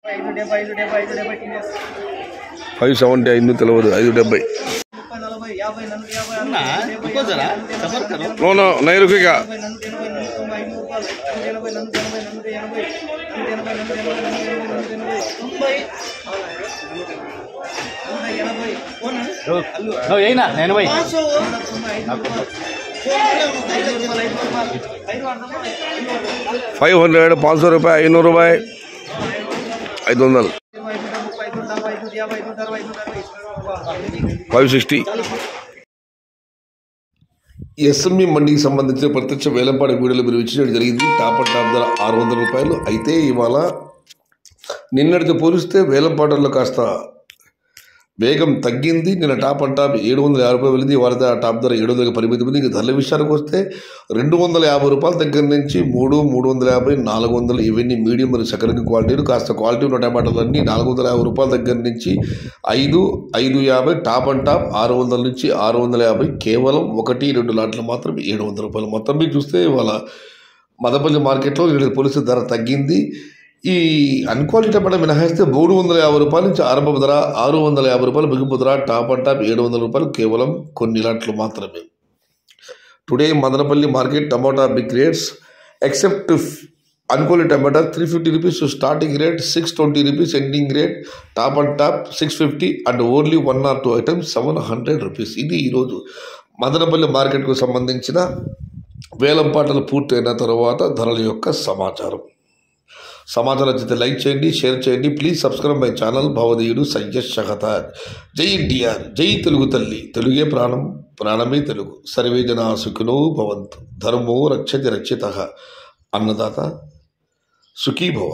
570 ఐదు తెలియదు 570 నో नहीं रुकेगा यही ना 80 500 500 रुपये 500 रुपये 500 560 ఎస్ఎంఈ మండికి సంబంధించిన ప్రత్యక్ష వేలంపాట వీడియోలు మీరు ఇచ్చినట్టు జరిగింది. టాప్ అండ్ టాప్ ధర 600 రూపాయలు. అయితే ఇవాళ నిన్నటితో పోలిస్తే వేలంపాటల్లో కాస్త వేగం తగ్గింది. నిన్న టాప్ అండ్ టాప్ 750 రూపాయలు వెళ్ళింది. ఇవాళ టాప్ ధర 700 పరిమితి ఉంది. ఇక ధరల విషయానికి వస్తే 250 రూపాయల దగ్గర నుంచి 350 400 ఇవన్నీ మీడియం మరియు సెకండ్ క్వాలిటీలు. కాస్త క్వాలిటీ ఉన్న టమాటాలన్నీ 450 రూపాయల దగ్గర నుంచి 550 టాప్ అండ్ టాప్ 600 నుంచి 650 కేవలం 1-2 లాట్లు మాత్రం 700 రూపాయలు. మొత్తం మీరు చూస్తే ఇవాళ మదపల్లి మార్కెట్లో వీళ్ళకి పోలిస్తే ధర తగ్గింది. ఈ అన్క్వాలిటీ టమాటా మినహాయిస్తే 350 రూపాయల నుంచి ఆరంభ ధర, 650 రూపాయలు ముగింపు ధర, టాప్ అండ్ టాప్ 700 రూపాయలు కేవలం కొన్ని లాట్లు మాత్రమే. Today Madanapalli market tomato big rates except unquality tomato 350 rupees starting rate, 620 rupees ending rate, top and top 650 and only 1 or 2 items 700 rupees. ఇది ఈరోజు మదనపల్లి మార్కెట్కు సంబంధించిన వేలంపాటలు పూర్తయిన తర్వాత ధరల యొక్క సమాచారం నచ్చితే లైక్ చేయండి, షేర్ చేయండి. ప్లీజ్ సబ్స్క్రైబ్ మై ఛానల్ భవదీయుడు సయ్యద్ షహతార్. జై ఎన్టీఆర్, జై తెలుగు తల్లి, తెలుగే ప్రాణం, ప్రాణమే తెలుగు. సర్వే జనా సుఖినో భవంతు, ధర్మో రక్షతి రక్షితః, అన్నదాత సుఖీ భవ.